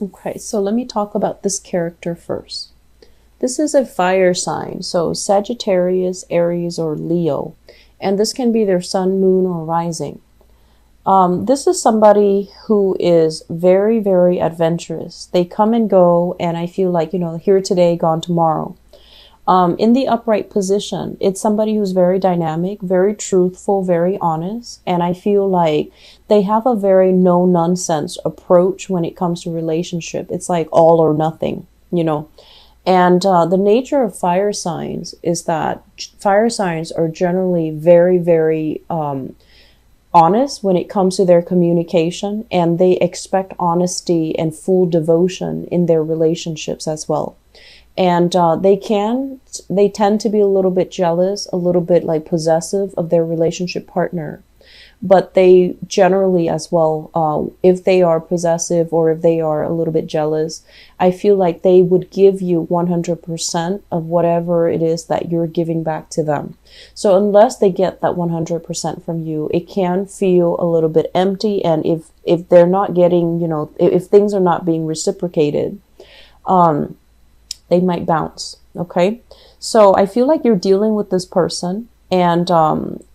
Okay, so let me talk about this character first. This is a fire sign, so Sagittarius, Aries, or Leo. And this can be their sun, moon, or rising. This is somebody who is very, very adventurous. They come and go, and I feel like, here today, gone tomorrow. In the upright position, it's somebody who's very dynamic, very truthful, very honest. And I feel like they have a very no nonsense approach when it comes to relationship. It's like all or nothing, And the nature of fire signs is that fire signs are generally very, very honest when it comes to their communication, and they expect honesty and full devotion in their relationships as well. And they tend to be a little bit jealous, a little bit like possessive of their relationship partner. But they generally as well, if they are possessive or if they are a little bit jealous, I feel like they would give you 100% of whatever it is that you're giving back to them. So unless they get that 100% from you, it can feel a little bit empty. And if they're not getting, if things are not being reciprocated, they might bounce. Okay. So I feel like you're dealing with this person, and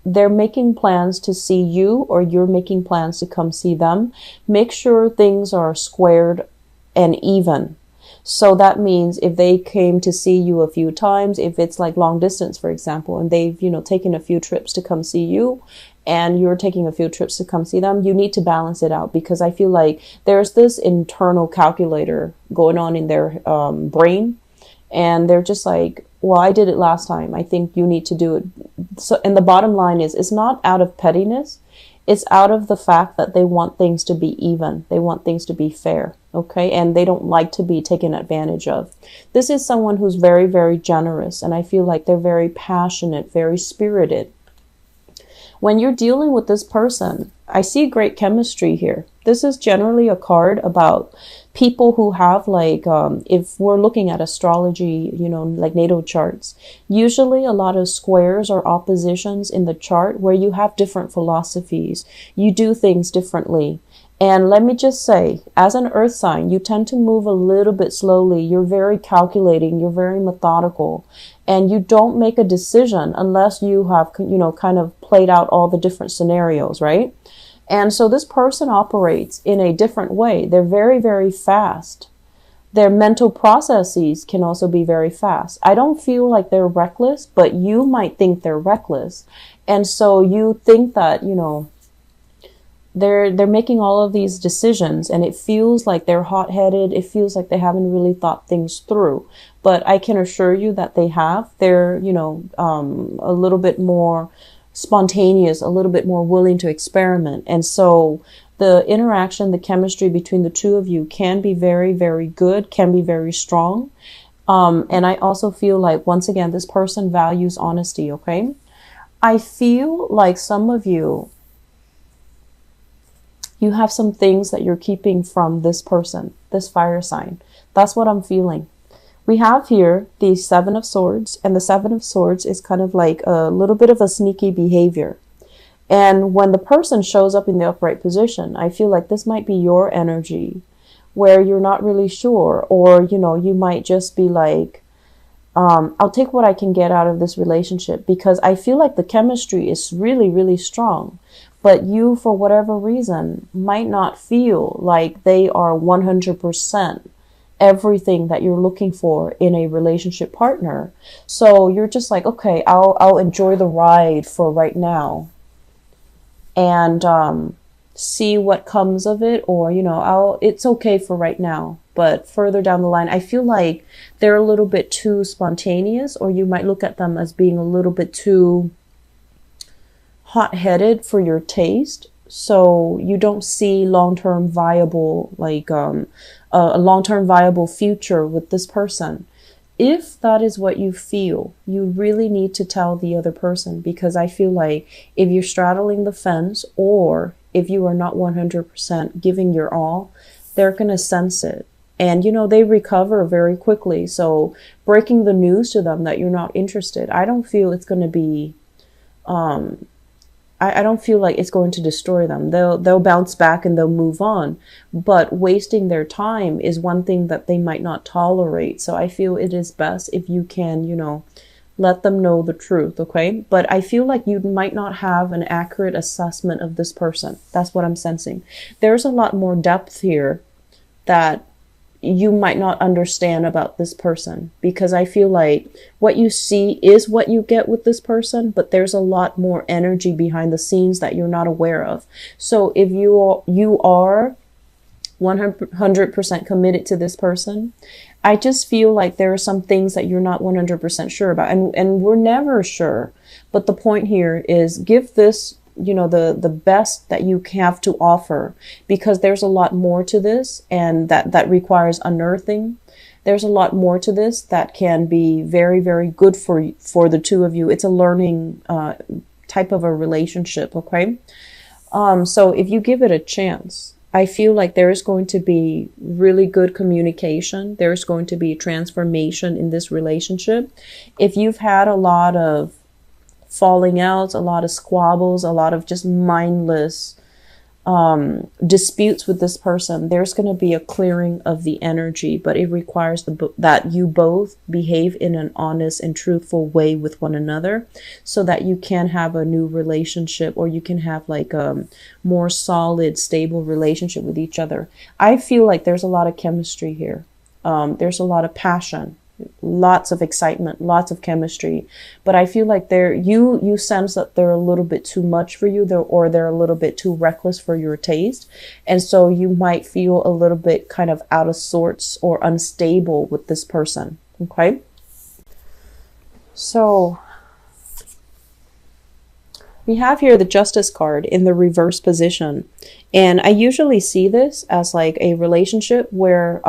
they're making plans to see you, or you're making plans to come see them. Make sure things are squared and even. So that means if they came to see you a few times, if it's like long distance, for example, and they've, taken a few trips to come see you, and you're taking a few trips to come see them, you need to balance it out, because I feel like there's this internal calculator going on in their brain. And they're just like, well, I did it last time, I think you need to do it. So, and the bottom line is, it's not out of pettiness. It's out of the fact that they want things to be even. They want things to be fair. Okay. And they don't like to be taken advantage of. This is someone who's very, very generous. And I feel like they're very passionate, very spirited. When you're dealing with this person, I see great chemistry here. This is generally a card about people who have if we're looking at astrology, like natal charts, usually a lot of squares or oppositions in the chart where you have different philosophies. You do things differently. And let me just say, as an earth sign, you tend to move a little bit slowly. You're very calculating. You're very methodical. And you don't make a decision unless you have, kind of played out all the different scenarios, right? And so this person operates in a different way. They're very, very fast. Their mental processes can also be very fast. I don't feel like they're reckless, but you might think they're reckless. And so you think that, they're making all of these decisions, and it feels like they're hot-headed. It feels like they haven't really thought things through. But I can assure you that they have. They're, a little bit more spontaneous, a little bit more willing to experiment. And so the interaction, the chemistry between the two of you can be very, very good, can be very strong. And I also feel like, once again, this person values honesty. Okay. I feel like some of you have some things that you're keeping from this person, this fire sign. That's what I'm feeling. We have here the Seven of Swords, and the Seven of Swords is kind of like a little bit of a sneaky behavior. And when the person shows up in the upright position, I feel like this might be your energy where you're not really sure, or, you might just be like, I'll take what I can get out of this relationship, because I feel like the chemistry is really, really strong. But you, for whatever reason, might not feel like they are 100% everything that you're looking for in a relationship partner. So you're just like, okay, I'll enjoy the ride for right now, and see what comes of it, or it's okay for right now. But further down the line, I feel like they're a little bit too spontaneous, or you might look at them as being a little bit too hot-headed for your taste. So you don't see long-term viable, a long-term viable future with this person. If that is what you feel, you really need to tell the other person, because I feel like if you're straddling the fence, or if you are not 100% giving your all, they're going to sense it. And, they recover very quickly. So breaking the news to them that you're not interested, I don't feel it's going to be I don't feel like it's going to destroy them. They'll bounce back and they'll move on. But wasting their time is one thing that they might not tolerate. So I feel it is best if you can, you know, let them know the truth, okay? But I feel like you might not have an accurate assessment of this person. That's what I'm sensing. There's a lot more depth here that you might not understand about this person, because I feel like what you see is what you get with this person, but there's a lot more energy behind the scenes that you're not aware of. So if you are 100% committed to this person, I just feel like there are some things that you're not 100% sure about, and we're never sure. But the point here is give this, you know, the best that you have to offer, because there's a lot more to this, and that requires unearthing. There's a lot more to this that can be very, very good for the two of you. It's a learning type of a relationship, okay? So if you give it a chance, I feel like there is going to be really good communication. There's going to be transformation in this relationship. If you've had a lot of falling out, a lot of squabbles, a lot of just mindless disputes with this person, there's going to be a clearing of the energy, but it requires that you both behave in an honest and truthful way with one another, so that you can have a new relationship, or you can have like a more solid, stable relationship with each other. I feel like there's a lot of chemistry here. There's a lot of passion, lots of excitement, lots of chemistry, but I feel like you sense that they're a little bit too much for you, or they're a little bit too reckless for your taste, and so you might feel a little bit kind of out of sorts or unstable with this person, okay? So we have here the Justice card in the reverse position, and I usually see this as like a relationship where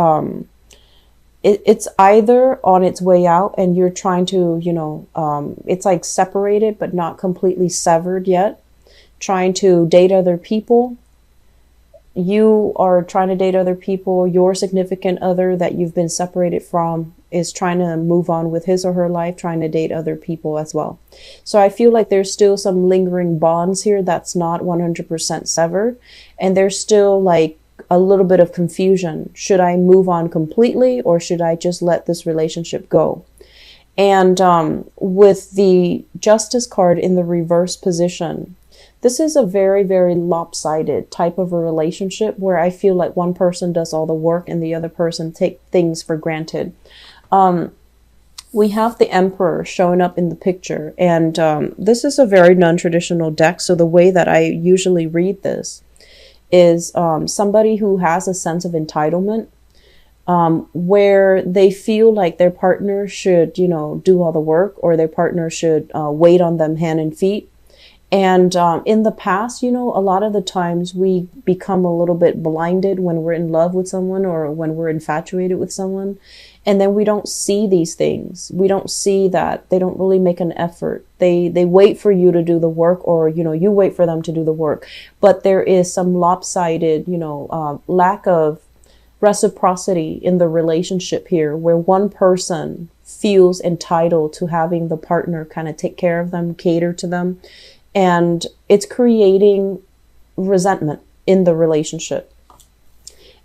it's either on its way out and you're trying to, you know, it's like separated but not completely severed yet, trying to date other people. You are trying to date other people. Your significant other that you've been separated from is trying to move on with his or her life, trying to date other people as well. So I feel like there's still some lingering bonds here that's not 100% severed, and there's still like a little bit of confusion. Should I move on completely, or should I just let this relationship go? And with the Justice card in the reverse position, this is a very, very lopsided type of a relationship where I feel like one person does all the work and the other person take things for granted. We have the Emperor showing up in the picture, and this is a very non-traditional deck. So the way that I usually read this is somebody who has a sense of entitlement, where they feel like their partner should, you know, do all the work, or their partner should wait on them hand and feet. And in the past, you know, a lot of the times we become a little bit blinded when we're in love with someone, or when we're infatuated with someone. And then we don't see these things. We don't see that they don't really make an effort. They wait for you to do the work, or, you know, you wait for them to do the work. But there is some lopsided, you know, lack of reciprocity in the relationship here, where one person feels entitled to having the partner kind of take care of them, cater to them. And it's creating resentment in the relationship.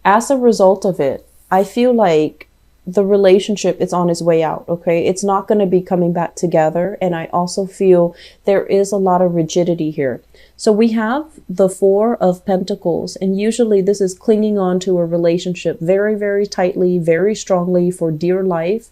As a result of it, I feel like the relationship is on its way out, okay? It's not going to be coming back together. And I also feel there is a lot of rigidity here. So we have the Four of Pentacles, and usually this is clinging on to a relationship very, very tightly, very strongly for dear life,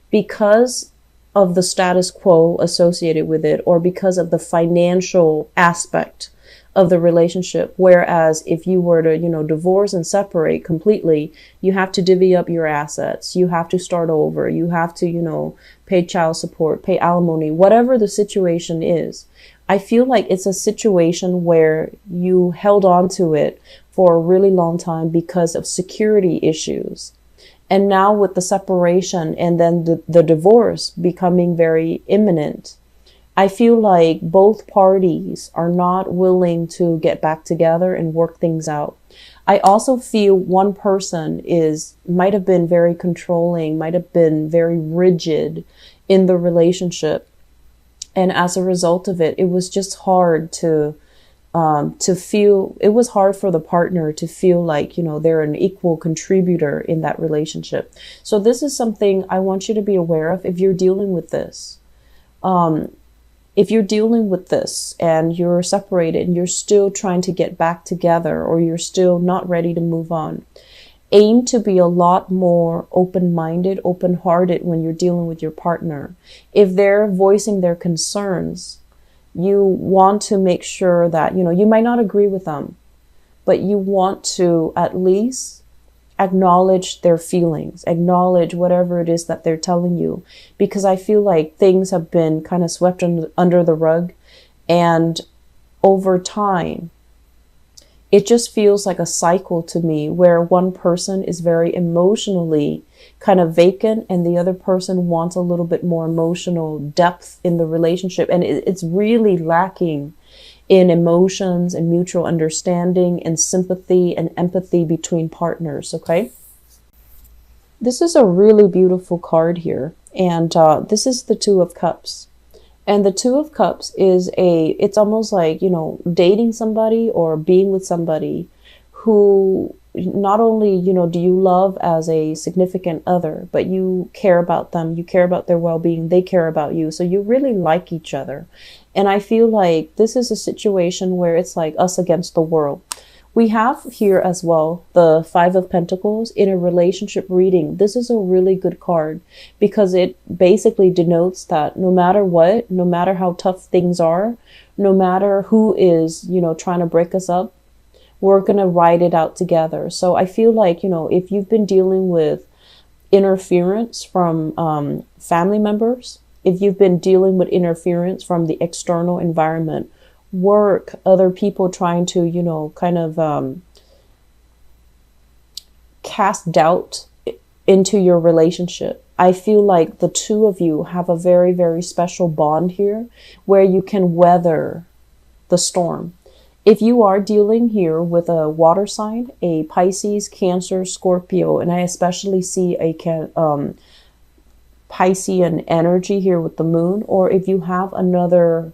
because of the status quo associated with it, or because of the financial aspect of the relationship. Whereas if you were to, you know, divorce and separate completely, you have to divvy up your assets. You have to start over. You have to, you know, pay child support, pay alimony, whatever the situation is. I feel like it's a situation where you held on to it for a really long time because of security issues. And now with the separation and then the divorce becoming very imminent, I feel like both parties are not willing to get back together and work things out. I also feel one person might have been very controlling, might have been very rigid in the relationship. And as a result of it, it was just hard to feel, it was hard for the partner to feel like, you know, they're an equal contributor in that relationship. So this is something I want you to be aware of if you're dealing with this. If you're dealing with this and you're separated and you're still trying to get back together, or you're still not ready to move on, aim to be a lot more open-minded, open-hearted when you're dealing with your partner. If they're voicing their concerns, you want to make sure that, you know, you might not agree with them, but you want to at least acknowledge their feelings, acknowledge whatever it is that they're telling you, because I feel like things have been kind of swept under the rug, and over time, it just feels like a cycle to me where one person is very emotionally kind of vacant and the other person wants a little bit more emotional depth in the relationship. And it's really lacking in emotions and mutual understanding and sympathy and empathy between partners, okay? This is a really beautiful card here. And this is the Two of Cups. And the Two of Cups is it's almost like, you know, dating somebody or being with somebody who not only, you know, do you love as a significant other, but you care about them, you care about their well-being, they care about you. So you really like each other. And I feel like this is a situation where it's like us against the world. We have here as well the Five of Pentacles in a relationship reading. This is a really good card because it basically denotes that no matter what, no matter how tough things are, no matter who is, you know, trying to break us up, we're going to ride it out together. So I feel like, you know, if you've been dealing with interference from family members, if you've been dealing with interference from the external environment, work, other people trying to, you know, kind of cast doubt into your relationship, I feel like the two of you have a very, very special bond here where you can weather the storm. If you are dealing here with a water sign, a Pisces, Cancer, Scorpio, and I especially see a Piscean energy here with the moon, or if you have another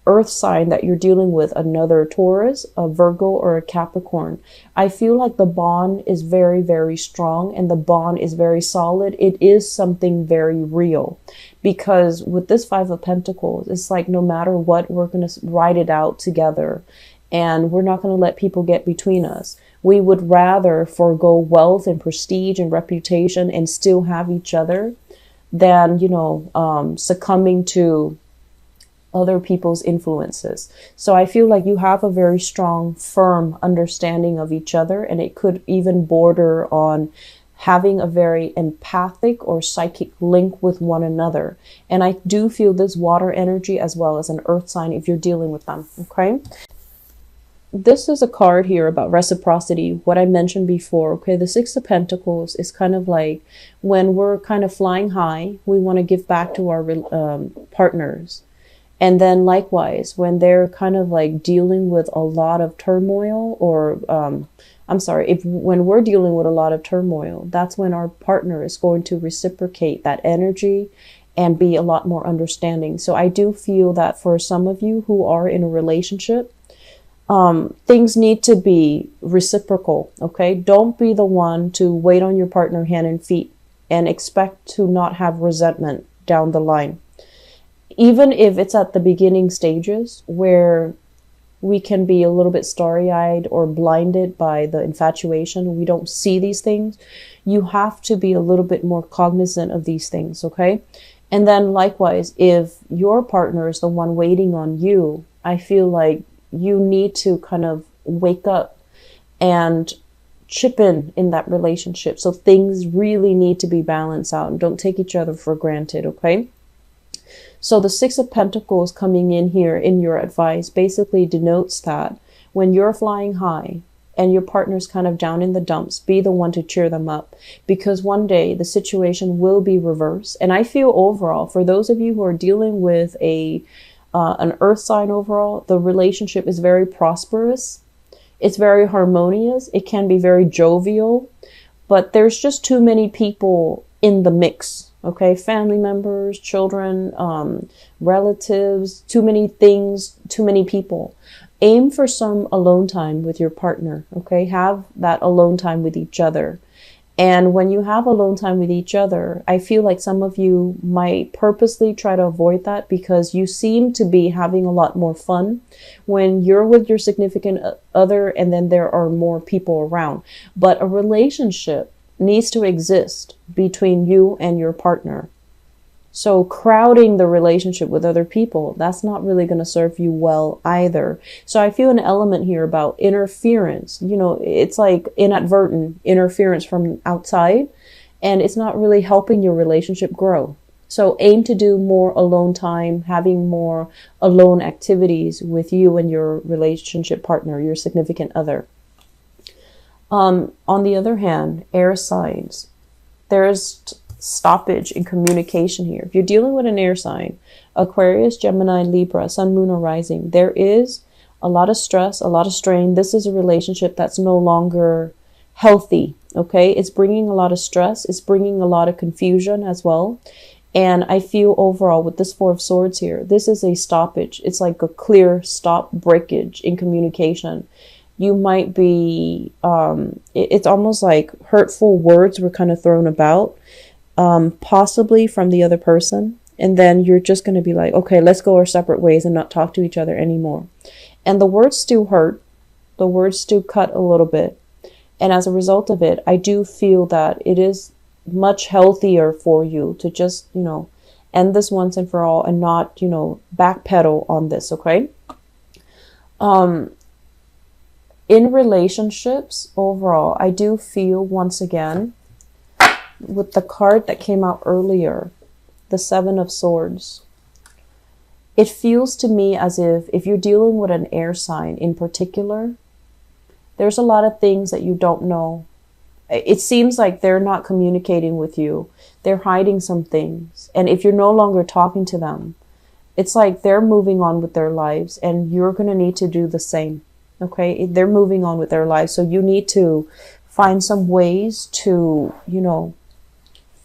earth sign that you're dealing with, another Taurus, a Virgo, or a Capricorn, I feel like the bond is very, very strong and the bond is very solid. It is something very real, because with this Five of Pentacles, it's like no matter what, we're going to ride it out together and we're not going to let people get between us. We would rather forego wealth and prestige and reputation and still have each other than, you know, succumbing to other people's influences. So I feel like you have a very strong, firm understanding of each other, and it could even border on having a very empathic or psychic link with one another. And I do feel this water energy as well as an earth sign if you're dealing with them, okay? This is a card here about reciprocity, what I mentioned before, okay? The Six of Pentacles is kind of like when we're kind of flying high, we want to give back to our partners. And then likewise, when they're kind of like dealing with a lot of turmoil, or when we're dealing with a lot of turmoil, that's when our partner is going to reciprocate that energy and be a lot more understanding. So I do feel that for some of you who are in a relationship, things need to be reciprocal, okay? Don't be the one to wait on your partner hand and feet and expect to not have resentment down the line. Even if it's at the beginning stages where we can be a little bit starry-eyed or blinded by the infatuation, we don't see these things, you have to be a little bit more cognizant of these things, okay? And then likewise, if your partner is the one waiting on you, I feel like you need to kind of wake up and chip in that relationship. So things really need to be balanced out and don't take each other for granted, okay? So the Six of Pentacles coming in here in your advice basically denotes that when you're flying high and your partner's kind of down in the dumps, be the one to cheer them up, because one day the situation will be reversed. And I feel overall, for those of you who are dealing with an earth sign overall, the relationship is very prosperous. It's very harmonious. It can be very jovial, but there's just too many people in the mix Okay, family members, children, relatives, too many things, too many people. Aim for some alone time with your partner. Okay, have that alone time with each other. And when you have alone time with each other, I feel like some of you might purposely try to avoid that because you seem to be having a lot more fun when you're with your significant other and then there are more people around. But a relationship needs to exist between you and your partner. So crowding the relationship with other people, that's not really going to serve you well either. So I feel an element here about interference. You know, it's like inadvertent interference from outside, and it's not really helping your relationship grow. So aim to do more alone time, having more alone activities with you and your relationship partner, your significant other. On the other hand, air signs, there's stoppage in communication here. If you're dealing with an air sign, Aquarius, Gemini, Libra, Sun, Moon, or Rising, there is a lot of stress, a lot of strain. This is a relationship that's no longer healthy. Okay, it's bringing a lot of stress. It's bringing a lot of confusion as well. And I feel overall with this Four of Swords here, this is a stoppage. It's like a clear stop breakage in communication. You might be, it's almost like hurtful words were kind of thrown about, possibly from the other person. And then you're just going to be like, okay, let's go our separate ways and not talk to each other anymore. And the words do hurt. The words do cut a little bit. And as a result of it, I do feel that it is much healthier for you to just, end this once and for all and not, backpedal on this. Okay. In relationships overall, I do feel once again with the card that came out earlier, the Seven of Swords, it feels to me as if you're dealing with an air sign in particular, there's a lot of things that you don't know. It seems like they're not communicating with you. They're hiding some things. And if you're no longer talking to them, it's like they're moving on with their lives and you're going to need to do the same. Okay, they're moving on with their lives. So you need to find some ways to,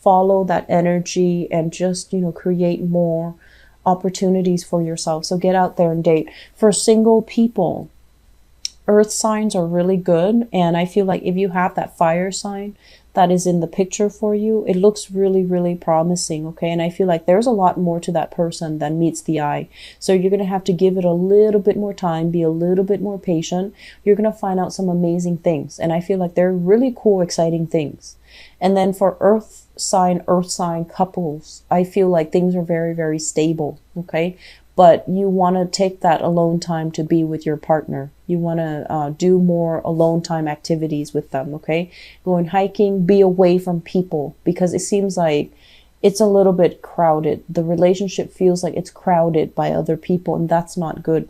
follow that energy and just, create more opportunities for yourself. So get out there and date. For single people, earth signs are really good. And I feel like if you have that fire sign that is in the picture for you, it looks really, really promising. Okay. And I feel like there's a lot more to that person than meets the eye. So you're going to have to give it a little bit more time, be a little bit more patient. You're going to find out some amazing things. And I feel like they're really cool, exciting things. And then for earth sign couples, I feel like things are very, very stable. Okay. But you want to take that alone time to be with your partner. You want to do more alone time activities with them, okay? Going hiking, be away from people because it seems like it's a little bit crowded. The relationship feels like it's crowded by other people and that's not good.